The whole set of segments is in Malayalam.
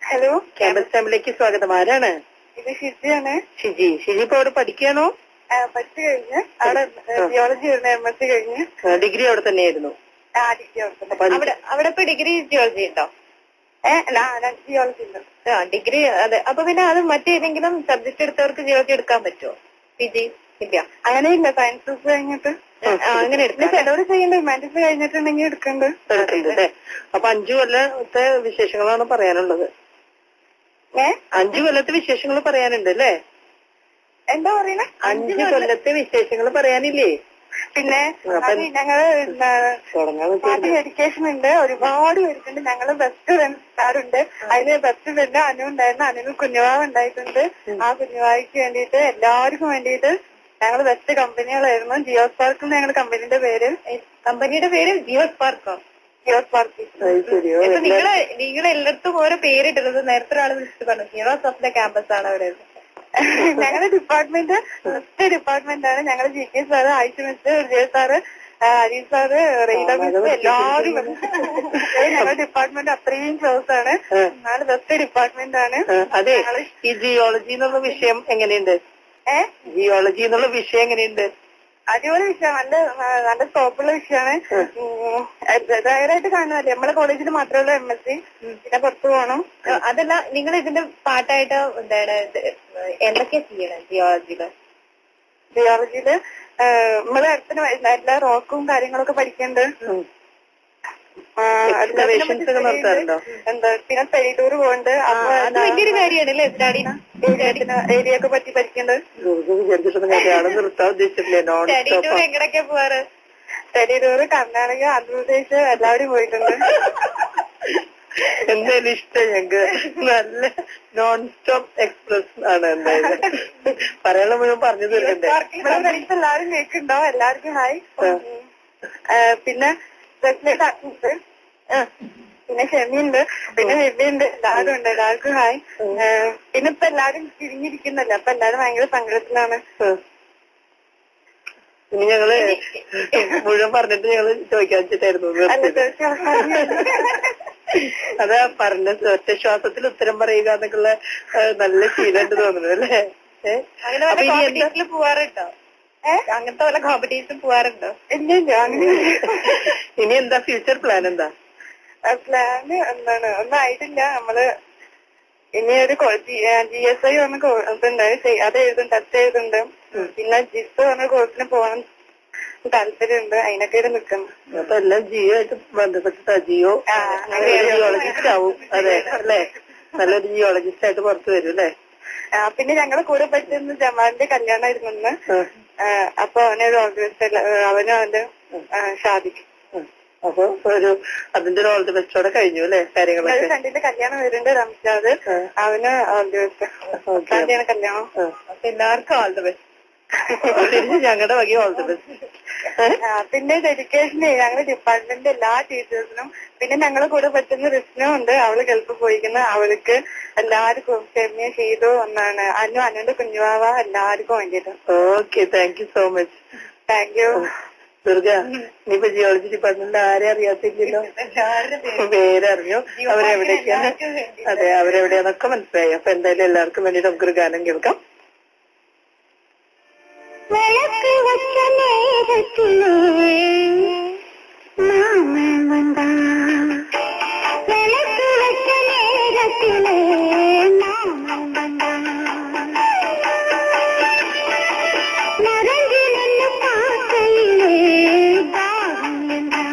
ഹലോ, ക്യാമ്പസ് ഫാമിലിക്ക് സ്വാഗതം. ആരാണ്? ഇത് ഷിജിയാണ്. ഷിജി ഇപ്പൊ അവിടെ പഠിക്കുകയാണോ? പഠിച്ചു കഴിഞ്ഞ് അവിടെ ജിയോളജി MSc കഴിഞ്ഞ്. ഡിഗ്രി അവിടെ തന്നെയായിരുന്നു? ഡിഗ്രി അവിടെ ഇപ്പൊ ഡിഗ്രി ജിയോളജി ഉണ്ടോ? ജിയോളജി ഉണ്ട്. ഡിഗ്രി. അതെ. അപ്പൊ പിന്നെ അത് മറ്റേതെങ്കിലും സബ്ജക്ട് എടുത്തവർക്ക് ജിയോളജി എടുക്കാൻ പറ്റുമോ? PG ഇല്ല, അങ്ങനെയില്ല. സയൻസസ് കഴിഞ്ഞിട്ട് അങ്ങനെ എടുക്കാം. ചിലവർ ചെയ്യണ്ട, ഹ്യൂമാനിറ്റീസ് കഴിഞ്ഞിട്ടുണ്ടെങ്കിൽ എടുക്കുന്നുണ്ട്. അപ്പൊ 5 കൊല്ലത്തെ വിശേഷങ്ങളാണ് പറയാനുള്ളത്. 5 കൊല്ലത്തെ വിശേഷങ്ങൾ പറയാനുണ്ട് അല്ലേ? എന്താ പറയണേ? 5 കൊല്ലത്തെ വിശേഷങ്ങൾ പറയാനില്ലേ? പിന്നെ ഞങ്ങള് എഡ്യൂക്കേഷൻ ഉണ്ട്, ഒരുപാട് പേർക്കുണ്ട്. ഞങ്ങള് ബെസ്റ്റ് ഫ്രണ്ട്സുണ്ട്. അതിന് ബെസ്റ്റ് ഫ്രണ്ട് അനു ഉണ്ടായിരുന്നു. അനുവിന് കുഞ്ഞുവാവ് ഉണ്ടായിട്ടുണ്ട്. ആ കുഞ്ഞുവാവിക്ക് വേണ്ടിയിട്ട് എല്ലാവർക്കും വേണ്ടിയിട്ട് ഞങ്ങള് ബെസ്റ്റ് കമ്പനികളായിരുന്നു. ജിയോ സ്പാർക്ക് ഞങ്ങളുടെ കമ്പനിയുടെ പേര്. കമ്പനിയുടെ പേര് ജിയോ സ്പാർക്കോ? ജിയോ സ്പാർക്ക്. നിങ്ങൾ എല്ലായിടത്തും ഓരോ പേരിട്ടത്. നേരത്തെ ഒരാൾ വിളിച്ചിട്ട് പറഞ്ഞു ഹീറോസ് ഓഫ് ദ ക്യാമ്പസ് ആണ് അവര്. ഞങ്ങളുടെ ഡിപ്പാർട്ട്മെന്റ് ബെസ്റ്റ് ഡിപ്പാർട്ട്മെന്റ് ആണ്. ഞങ്ങൾ GK സാറ്, ആയിഷ മിസ്, വിജയ sir, Hari sir, Reeda miss, എല്ലാവരും ഞങ്ങളുടെ ഡിപ്പാർട്ട്മെന്റ് അത്രയും ക്ലോസ് ആണ്. നാളെ ബെസ്റ്റ് ഡിപ്പാർട്ട്മെന്റ് ആണ്. അതെ, ഈ ജിയോളജി എന്നുള്ള വിഷയം എങ്ങനെയുണ്ട്? ജിയോളജി എന്നുള്ള വിഷയം എങ്ങനെയുണ്ട്? അടിപൊളി വിഷയമാണ്. നല്ല സ്കോപ്പുള്ള വിഷയമാണ്. ഡയറായിട്ട് കാണുമല്ലേ, നമ്മളെ കോളേജിൽ മാത്രമേ MSc, പിന്നെ പുറത്തു പോകണം. അതല്ല, നിങ്ങൾ ഇതിന്റെ പാട്ടായിട്ട് എന്താണ് എന്തൊക്കെയാ ചെയ്യണം ജിയോളജിയില്? നമ്മള് അടുത്തിന് എല്ലാ റോക്കും കാര്യങ്ങളൊക്കെ പഠിക്കുന്നുണ്ട്. എന്താ പിന്നെ സ്റ്റഡി ടൂർ പോകുന്നുണ്ട്. അത് വലിയൊരു കാര്യമാണല്ലേ, സ്റ്റഡി ഏരിയ ഒക്കെ പറ്റി പഠിക്കുന്നുണ്ട്. സ്റ്റഡി ടൂർ എങ്ങനെയൊക്കെ പോവാറ്? സ്റ്റഡി ടൂർ കർണാടക, ആന്ധ്രാപ്രദേശ് എല്ലാവരും പോയിട്ടുണ്ട്. എന്തായാലും ഇഷ്ടം ഞങ്ങക്ക്. നല്ല നോൺ സ്റ്റോപ്പ് എക്സ്പ്രസ് ആണ്. എന്തായാലും പറയാനുള്ള മുഴുവൻ പറഞ്ഞു തീർക്കണ്ടേ? എല്ലാവരും കേൾക്കുന്നുണ്ടാവും. എല്ലാവർക്കും ഹായ്. പിന്നെ പിന്നെ ഷെമിയുണ്ട്, പിന്നെ ഹെബിയുണ്ട്, എല്ലാവരും ഉണ്ട്. എല്ലാവർക്കും ഹായ്. പിന്നെ ഇപ്പൊ എല്ലാരും തിരിഞ്ഞിരിക്കുന്നല്ലോ, അപ്പൊ എല്ലാരും ഭയങ്കര സങ്കടത്തിലാണ്. ഇനി ഞങ്ങള് മുഴുവൻ പറഞ്ഞിട്ട് ഞങ്ങള് ചോദിക്കാൻ വെച്ചിട്ടായിരുന്നു. അതാ പറഞ്ഞ ഒറ്റ ശ്വാസത്തിൽ ഉത്തരം പറയുക എന്നൊക്കെയുള്ള നല്ല ശീലമുണ്ട് തോന്നുന്നു അല്ലേ? കോമ്പറ്റീഷനിൽ പോവാറുണ്ടോ? അങ്ങനത്തെ വല്ല കോമ്പറ്റീഷൻ പോവാറുണ്ടോ? ഇനി എന്താ ഫ്യൂച്ചർ പ്ലാൻ? എന്താ പ്ലാന്? എന്താണ്, ഒന്നും ആയിട്ടില്ല. നമ്മള് ഇനി ഒരു GSI പറഞ്ഞ ഇതുണ്ട്, അത് എഴുതും, ടെസ്റ്റ് എഴുതുന്നുണ്ട്. പിന്നെ ജിസ് പറഞ്ഞ കോഴ്സിന് പോകാൻ താല്പര്യമുണ്ട്. അതിനൊക്കെ നിൽക്കുന്നു. അപ്പൊ എല്ലാം ജിയോ ആയിട്ട് ബന്ധപ്പെട്ടിട്ടാ? ജിയോളജിസ്റ്റ് ആവും. അതെ അല്ലേ? നല്ലൊരു ജിയോളജിസ്റ്റ് ആയിട്ട് പുറത്തു വരും അല്ലേ? പിന്നെ ഞങ്ങളെ കൂടെ പറ്റുന്ന ജമാലിന്റെ കല്യാണമായിരുന്നു ഇന്ന്. അപ്പൊ അവനൊരു അവനും അവന്റെ ഷാദിക്കും. അപ്പൊ അതിന്റെ ഒരു ഓൾ ദി ബെസ്റ്റോടെ കഴിഞ്ഞു അല്ലേ കാര്യങ്ങളൊക്കെ? ഫ്രണ്ടിന്റെ കല്യാണം വരുന്നുണ്ട്, റംസാദ്. അവന് ഓൾ ദി ബെസ്റ്റ്. കല്യാണം. എല്ലാവർക്കും ഓൾ ദി ബെസ്റ്റ്. ഞങ്ങളുടെ വകി ഓൾ ദി ബെസ്റ്റ്. പിന്നെ ഡെഡിക്കേഷന് ഞങ്ങളുടെ ഡിപ്പാർട്ട്മെന്റിന്റെ എല്ലാ ടീച്ചേഴ്സിനും, പിന്നെ ഞങ്ങളെ കൂടെ പറ്റുന്ന റിസ്നും ഉണ്ട്. അവള് ഗൾഫിൽ പോയിരിക്കുന്ന അവൾക്ക് എല്ലാവർക്കും ക്ഷമ ചെയ്തു എന്നാണ്. അനുവിന്റെ കുഞ്ഞുവാവ എല്ലാവർക്കും വേണ്ടിയിട്ട്. Okay, thank you so much. Thank you. Durga, ഇനിയിപ്പോ ജിയോളജി ഡിപ്പാർട്ട്മെന്റിൽ ആരെ അറിയാത്തില്ലല്ലോ? പേരറിഞ്ഞു. അവരെവിടേക്കാണ്? അതെ, അവരെവിടെയാന്നൊക്കെ മനസ്സിലായി. അപ്പൊ എന്തായാലും എല്ലാവർക്കും വേണ്ടി നമുക്കൊരു ഗാനം കേൾക്കാം. വിളക്ക് വച്ച നേരത്തിലേ മാമൻ വന്നാ, വിളക്ക് വച്ച നേരത്തിലേ മാമൻ വന്നാ, നിറഞ്ഞു നിന്ന് പാക്കയിലേ ദാഹം എന്താ,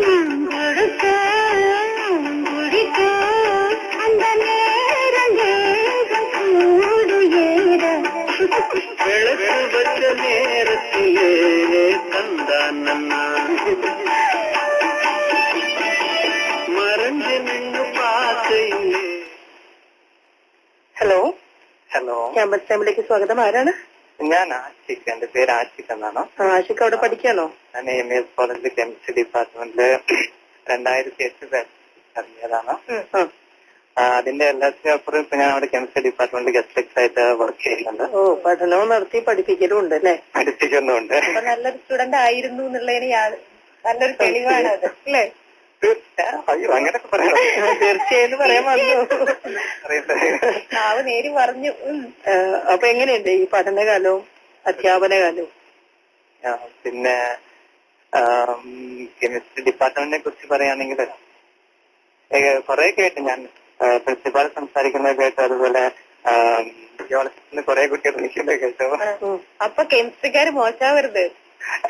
ഞാൻ കൊടുക്ക കുടിക്ക அந்த நேரம் வேகம் கூடு ஏற. விளக்கு வச்ச நேரத்திலே தந்தான் മറഞ്ഞു നിന്ന് പാക്കയിലേ. ഹലോ ഹലോ, ക്യാമ്പസ് ഫാമിലിക്ക് സ്വാഗതം. ആരാണ്? ഞാൻ ആഷിഖ്. എന്റെ പേര് ആഷിഖ് എന്നാണ്. ആഷിഖ് അവിടെ പഠിക്കാണോ? ഞാൻ MAS കോളേജിൽ കെമിസ്ട്രി ഡിപ്പാർട്ട്മെന്റില് 2008 ബാച്ച് ഇറങ്ങിയതാണ്. അതിന്റെ എല്ലാത്തിനും അപ്പുറം ഇപ്പൊ ഞാൻ അവിടെ കെമിസ്ട്രി ഡിപ്പാർട്ട്മെന്റ് ഗസ്റ്റ് ലെക്ചർ ആയിട്ട് വർക്ക് ചെയ്യുന്നുണ്ട്. പഠനവും നടത്തി പഠിപ്പിക്കലും ഉണ്ട് അല്ലേ? പഠിപ്പിക്കുന്നുണ്ട്. നല്ലൊരു സ്റ്റുഡന്റ് ആയിരുന്നു എന്നുള്ളതിന് നല്ലൊരു തെളിവാണ് അത് അല്ലേ? അയ്യോ അങ്ങനെയൊക്കെ പറയണം. തീർച്ചയായും പറയാൻ വന്നു. നേരി പറഞ്ഞു. അപ്പൊ എങ്ങനെയുണ്ട് ഈ പഠനകാലവും അധ്യാപനകാലവും? പിന്നെ കെമിസ്ട്രി ഡിപ്പാർട്ട്മെന്റിനെ കുറിച്ച് പറയുകയാണെങ്കിൽ കുറെ കേട്ട് ഞാൻ പ്രിൻസിപ്പാൾ സംസാരിക്കുന്നത് കേട്ടു, അതുപോലെ ജിയോളജിസ്റ്റിന് കുറെ കുട്ടികൾ നിൽക്കുന്നത് കേട്ടു. അപ്പൊ കെമിസ്ട്രിക്കാര് മോശാവരുത്.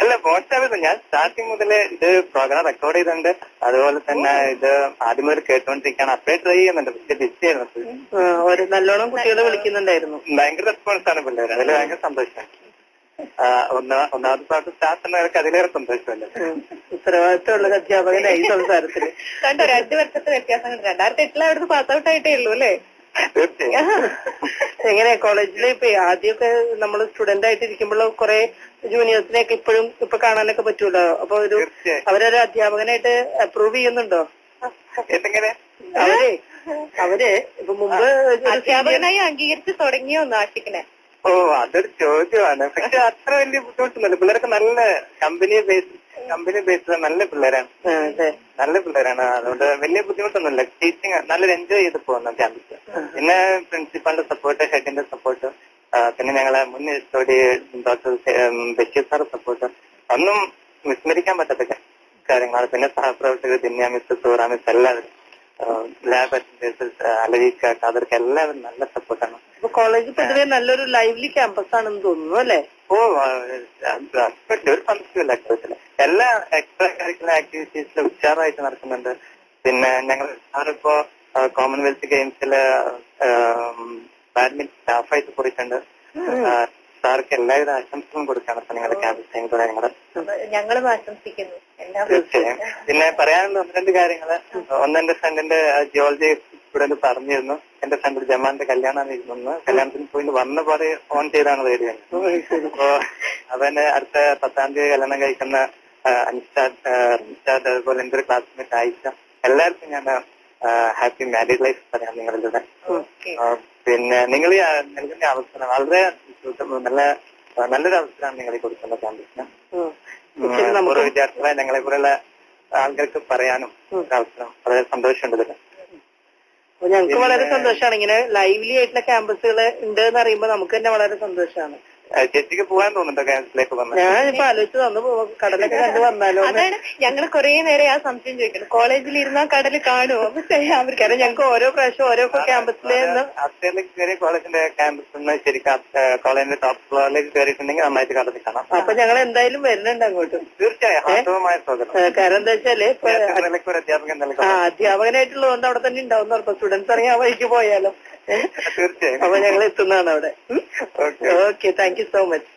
അല്ല മോശമായിരുന്നു. ഞാൻ സ്റ്റാർട്ടിങ് മുതലേ ഇത് പ്രോഗ്രാം റെക്കോർഡ് ചെയ്തിട്ടുണ്ട്, അതുപോലെ തന്നെ ഇത് ആദ്യം മുതൽ കേട്ടോണ്ടിരിക്കുകയാണ്. അപ്പഴേ ട്രൈ ചെയ്യുന്നുണ്ട്, പക്ഷെ ബിസി ആയിരുന്നു. നല്ലോണം കുട്ടികളെ വിളിക്കുന്നുണ്ടായിരുന്നു. ഭയങ്കര റെസ്പോൺസാണ് പിള്ളേർ, അതിൽ ഭയങ്കര സന്തോഷമാണ്. ഒന്നാമത്തെ പാട്ട് സ്റ്റാർട്ട് ചെയ്യുന്നവർക്ക് അതിലേറെ സന്തോഷമല്ലേ. ഉത്തരവാദിത്തമുള്ള അധ്യാപകനായി സംസാരത്തില് കണ്ടോ 2 വർഷത്തെ വ്യത്യാസം കണ്ടു. 2008 അവിടുന്ന് പാസ് ഔട്ട് ആയിട്ടേ ഉള്ളൂ അല്ലേ? തീർച്ചയായും. എങ്ങനെ കോളേജിൽ ഇപ്പൊ ആദ്യമൊക്കെ നമ്മൾ സ്റ്റുഡന്റ് ആയിട്ട് ഇരിക്കുമ്പോഴോ കുറെ ജൂനിയേഴ്സിനെയൊക്കെ ഇപ്പൊ കാണാനൊക്കെ പറ്റൂലോ. അപ്പൊ അവരൊരു അധ്യാപകനായിട്ട് അപ്രൂവ് ചെയ്യുന്നുണ്ടോ? എന്തെങ്ങനെ അവര് ഇപ്പൊ മുമ്പ് അധ്യാപകനായി അംഗീകരിച്ച് തുടങ്ങിയോ ആഷിക്കിനെ? ഓ അതൊരു ചോദ്യമാണ്. പക്ഷെ അത്ര വലിയ ബുദ്ധിമുട്ടൊന്നുമില്ല. പിള്ളേരൊക്കെ നല്ല കമ്പനി ബേസ്ഡ് നല്ല പിള്ളേരാണ്. അതുകൊണ്ട് വലിയ ബുദ്ധിമുട്ടൊന്നുമില്ല. ടീച്ചിങ് നല്ലൊരു എൻജോയ് ചെയ്ത് പോകുന്ന ക്യാമ്പസ്. പിന്നെ പ്രിൻസിപ്പാളിന്റെ സപ്പോർട്ട്, ഹെഡിന്റെ സപ്പോർട്ട്, പിന്നെ ഞങ്ങളെ മുൻ എസ്ഒഡി ഡോക്ടർ ബഷീർ സാർ സപ്പോർട്ട്, ഒന്നും വിസ്മരിക്കാൻ പറ്റാത്ത കാര്യങ്ങളാണ്. പിന്നെ സഹപ്രവർത്തകർ ദിന്യ മിസ്, സൂറ മിസ്, എല്ലാവരും ലാബ് അറ്റൻഡേഴ്സ്, അലവീക്ക, കാതർക്ക് എല്ലാവരും നല്ല സപ്പോർട്ടാണ്. കോളേജ് പൊതുവെ നല്ലൊരു ലൈവ്ലി ക്യാമ്പസ് ആണെന്ന് തോന്നുന്നു അല്ലേ? ഓ ഒരു സംശയമില്ല. അക്ടേഴ്സില് എല്ലാ എക്സ്ട്രാ കരിക്കുലർ ആക്ടിവിറ്റീസിൽ ഉഷാറായിട്ട് നടക്കുന്നുണ്ട്. പിന്നെ ഞങ്ങൾ സാറിപ്പോ കോമൺവെൽത്ത് ഗെയിംസില് ബാഡ്മിന്റൺ സ്റ്റാഫായിട്ട് പോയിട്ടുണ്ട്. സാർക്ക് എല്ലാവിധ ആശംസകളും കൊടുക്കാണ്. അപ്പൊ നിങ്ങളുടെ ക്യാമ്പസ് ഞങ്ങളും ആശംസിക്കുന്നു. തീർച്ചയായും. പിന്നെ പറയാനുള്ള 1-2 കാര്യങ്ങള്. ഒന്ന്, എന്റെ ഫ്രണ്ടിന്റെ ജിയോളജി സ്റ്റുഡന്റ് പറഞ്ഞിരുന്നു, എന്റെ ഫ്രണ്ട് ജമാന്റെ കല്യാണം ഇരുന്നു. കല്യാണത്തിന് പോയി വന്ന പോലെ ഫോൺ ചെയ്താണ് റേഡിയോ. അപ്പോ അവന് അടുത്ത 10-ാം തീയതി കല്യാണം കഴിക്കുന്ന അൻഷാദ്, അതുപോലെ എന്റെ ഒരു ക്ലാസ്മേറ്റ് ആയിഷ, എല്ലാവർക്കും ഞാൻ ഹാപ്പി മാരീഡ് ലൈഫ് പറയാം നിങ്ങളിലൂടെ. പിന്നെ നിങ്ങൾ നൽകുന്ന അവസരം വളരെ നല്ലൊരു അവസരമാണ് നിങ്ങൾ കൊടുക്കുന്ന ക്യാമ്പസിന്. ഓരോ വിദ്യാർത്ഥികളെ ഞങ്ങളെ പോലുള്ള ആൾക്കാർക്ക് പറയാനും അവസരം വളരെ സന്തോഷമുണ്ട് ഇതിൽ. ഞങ്ങൾക്ക് വളരെ സന്തോഷമാണ് ഇങ്ങനെ ലൈവ്ലി ആയിട്ടുള്ള ക്യാമ്പസുകൾ ഉണ്ട് എന്ന് അറിയുമ്പോൾ നമുക്ക് തന്നെ വളരെ സന്തോഷമാണ്. ചേച്ചിക്ക് പോകാൻ തോന്നുന്നുണ്ടോ ക്യാമ്പസിലേക്ക് വന്നത്? ഞാനിപ്പോ ആലോചിച്ച് വന്നു കടലൊക്കെ കണ്ടു വന്നാലോ. അതാണ് ഞങ്ങൾ കുറെ നേരം ആ സംശയം ചോദിക്കണം. കോളേജിൽ ഇരുന്നാൽ കടൽ കാണുമോ? കാരണം ഞങ്ങൾക്ക് ഓരോ പ്രാവശ്യം ഓരോ ക്യാമ്പസിലെ അപ്സ്റ്റേറിലേക്ക് കയറി കോളേജിന്റെ ക്യാമ്പസിൽ ശരിക്കും കോളേജിന്റെ ടോപ്പ് ഫ്ലോറിലേക്ക് കയറിയിട്ടുണ്ടെങ്കിൽ നന്നായിട്ട് കടൽ കാണാം. അപ്പൊ ഞങ്ങൾ എന്തായാലും വരുന്നുണ്ട് അങ്ങോട്ട്. തീർച്ചയായും ഹാർദവമായ സ്വാഗതം. കാരണം എന്താ വെച്ചാല് അധ്യാപകൻ അധ്യാപകനായിട്ടുള്ളതുകൊണ്ട് അവിടെ തന്നെ ഉണ്ടാവും. ഉറപ്പ് സ്റ്റുഡൻസ് അറിയാൻ വഴിക്ക് പോയാലോ. തീർച്ചയായും. അപ്പൊ ഞങ്ങൾ എത്തുന്നതാണ് അവിടെ. Okay, thank you so much.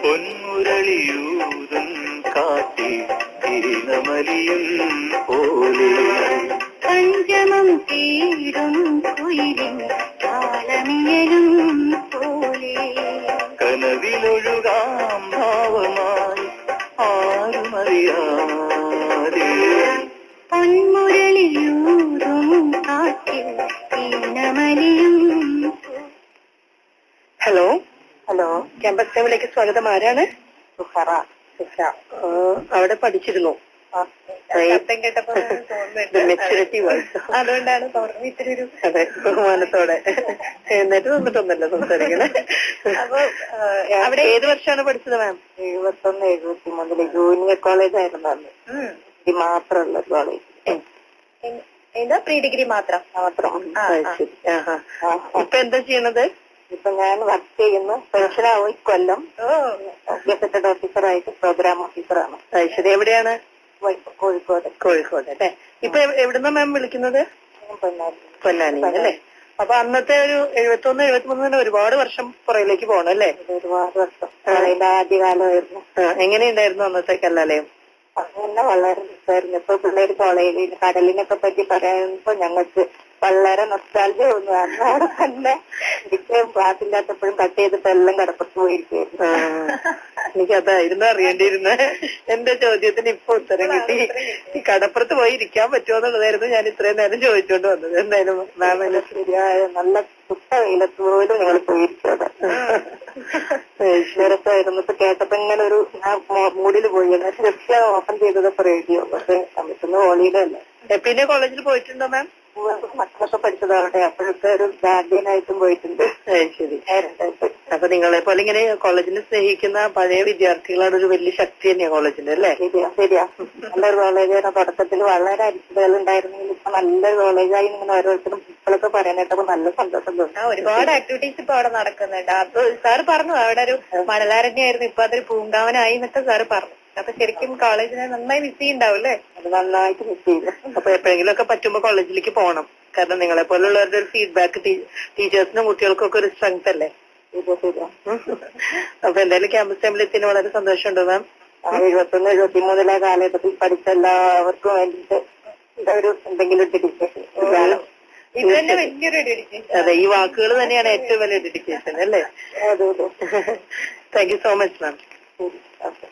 പൊന്മുരളിയൂതും കാട്ടി തീരമലിയും പോലെ പഞ്ചമം തീരും കുയിലും കാലമിയലും പോലെ കനവിലൊഴുകാം ഭാവമായി ആരുമറിയാതെ പൊന്മുരളിയൂതും കാട്ടിൽ തീരമലിയും. ഹലോ ക്യാമ്പസ് ടൈമിലേക്ക് സ്വാഗതം. ആരാണ്? സുഹറ. അവിടെ പഠിച്ചിരുന്നു. Maturity voice. അതുകൊണ്ടാണ് ഇത്തിരി ഒരു അതെ ബഹുമാനത്തോടെ എന്നിട്ട് വന്നിട്ടൊന്നല്ല സംസാരിക്കണേ. അപ്പൊ അവിടെ ഏത് വർഷമാണ് പഠിച്ചത് മാം? 71-73 ജൂനിയർ കോളേജ് ആയിരുന്നു. ഇത് മാത്രമുള്ള കോളേജ്. എന്താ പ്രീ ഡിഗ്രി മാത്രം? ഇപ്പൊ എന്താ ചെയ്യണത്? ഇപ്പൊ ഞാൻ വർക്ക് ചെയ്യുന്നു. പെൻഷനാവും ഇക്കൊല്ലം. ഗസറ്റഡ് ഓഫീസറായിട്ട് പ്രോഗ്രാം ഓഫീസറാണ്. ശരി. എവിടെയാണ്? കോഴിക്കോട് അല്ലേ? ഇപ്പൊ എവിടുന്ന മാം വിളിക്കുന്നത്? പൊന്നാനി അല്ലേ? അപ്പൊ അന്നത്തെ ഒരു 71-73 ഒരുപാട് വർഷം പുറയിലേക്ക് പോകണം അല്ലേ? ഒരുപാട് വർഷം. അതിന്റെ ആദ്യകാലമായിരുന്നു. എങ്ങനെയുണ്ടായിരുന്നു അന്നത്തെ കലാലയം? അതന്നെ വളരെ രസമായിരുന്നു. ഇപ്പൊ പിള്ളേർ കോളേജിൽ കടലിനൊക്കെ പറ്റി പറയുമ്പോ ഞങ്ങൾക്ക് വളരെ നൊസ്റ്റാൾജിയ തോന്നുന്നു. കാരണം അവിടെ തന്നെ എനിക്ക് ക്ലാസ്സില്ലാത്തപ്പോഴും കട്ട് ചെയ്തിട്ട് എല്ലാം കടപ്പുറത്ത് പോയിരിക്കും. എനിക്കതായിരുന്നു അറിയേണ്ടിയിരുന്നത്. എന്റെ ചോദ്യത്തിന് ഇപ്പൊ ഉത്തരം കിട്ടി. ഈ കടപ്പുറത്ത് പോയി ഇരിക്കാൻ പറ്റുമോ എന്നുള്ളതായിരുന്നു ഞാൻ ഇത്രയും നേരം ചോദിച്ചോണ്ട് വന്നത്. എന്തായാലും മാം ശരിയായ നല്ല കുട്ട വെയിലത്ത് പോലും ഞങ്ങൾ പോയിരിച്ചത് രസമായിരുന്നു. ഇപ്പൊ കേട്ടപ്പോ ഇങ്ങനെ ഒരു മൂഡില് പോയി. എന്നിട്ട് തീർച്ചയായും ഓപ്പൺ ചെയ്തതൊക്കെ റേഡിയോ. പക്ഷെ പറ്റുന്ന ഹോളിഡേ അല്ലേ. പിന്നെ കോളേജിൽ പോയിട്ടുണ്ടോ മാം? മക്കളൊക്കെ പഠിച്ചതാവട്ടെ. അപ്പോഴൊക്കെ ഒരു ഗാർഡിയനായിട്ടും പോയിട്ടുണ്ട്. ശരി. അപ്പൊ നിങ്ങളെ പോലെ ഇങ്ങനെ കോളേജിനെ സ്നേഹിക്കുന്ന പഴയ വിദ്യാർത്ഥികളാണ് ഒരു വലിയ ശക്തി തന്നെയാ കോളേജിന്റെ അല്ലേ? ശരിയാ. നല്ലൊരു കോളേജാണ്. തുടക്കത്തിൽ വളരെ അരിച്ചുകൾ ഉണ്ടായിരുന്നെങ്കിൽ ഇപ്പൊ നല്ലൊരു കോളേജായി ഇങ്ങനെ ഓരോരുത്തരും ഇപ്പോഴൊക്കെ പറയാനായിട്ടപ്പോ നല്ല സന്തോഷം തോന്നുന്നു. ഒരുപാട് ആക്ടിവിറ്റീസ് ഇപ്പൊ അവിടെ നടക്കുന്നുണ്ട്. അപ്പൊ സാറ് പറഞ്ഞു അവിടെ ഒരു മണലാരണ്യായിരുന്നു, ഇപ്പൊ അതൊരു പൂങ്കാവനായി എന്നൊക്കെ സാറ് പറഞ്ഞു. അപ്പൊ ശരിക്കും കോളേജിനെ നന്നായി മിസ് ചെയ്യുന്നുണ്ടാവും അല്ലേ? അത് നന്നായിട്ട് മിസ് ചെയ്യും. അപ്പൊ എപ്പോഴെങ്കിലും ഒക്കെ പറ്റുമ്പോ കോളേജിലേക്ക് പോകണം. കാരണം നിങ്ങളെ പോലുള്ളവരുടെ ഒരു ഫീഡ്ബാക്ക് ടീച്ചേഴ്സിനും കുട്ടികൾക്കൊക്കെ ഒരു സ്ട്രെങ്ത് അല്ലേ? അപ്പൊ എന്തായാലും ക്യാമ്പസ് അസംബ്ലിത്തിന് വളരെ സന്തോഷമുണ്ട് മാം. 71-73 കാലഘട്ടത്തിൽ പഠിച്ച എല്ലാവർക്കും വേണ്ടിയിട്ട് ഒരു എന്തെങ്കിലും ഡെഡിക്കേഷൻ. ഇത് തന്നെ വലിയൊരു ഡെഡിക്കേഷൻ. അതെ, ഈ വാക്കുകൾ തന്നെയാണ് ഏറ്റവും വലിയ ഡെഡിക്കേഷൻ അല്ലേ? അതെ അതെ. Thank you so much ma'am. Okay.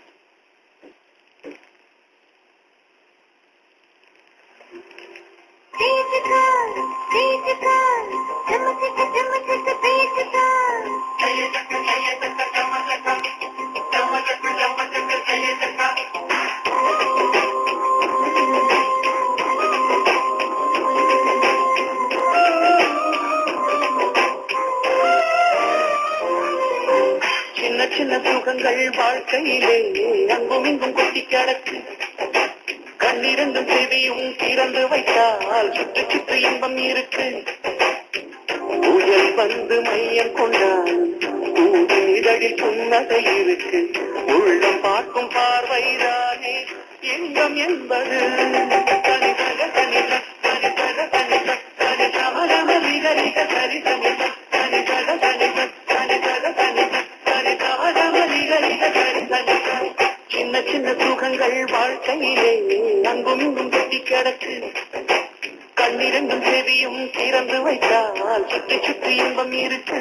சின்ன சின்ன சுகங்கள் வாழ்க்கையிலே அங்கும் இங்கும் கொட்டி கிடக்கு. கண்ணிரண்டும் செவியும் திறந்து வைத்தால் சுற்றி சுற்றி இன்பம் இருக்கு. புயல் வந்து மையம் கொண்டால் பூவிதழில் புன்னகை இருக்கு. உள்ளம் பார்க்கும் பார்வைதானே இன்பம் என்பது. தனிதக தனித தனிதக தனித தனி சமரம நிகரிக சரி சமித தனிதக தனித தனிதக தனித தனி சமரம நிகரிக சரி சமித. சின்ன சின்ன சுகங்கள் வாழ்க்கையிலே அங்கும் இங்கும் கொட்டி கிடக்கு. கண்ணிரண்டும் செவியும் திறந்து வைத்தால் சுற்றி சுற்றி இன்பம் இருக்கு.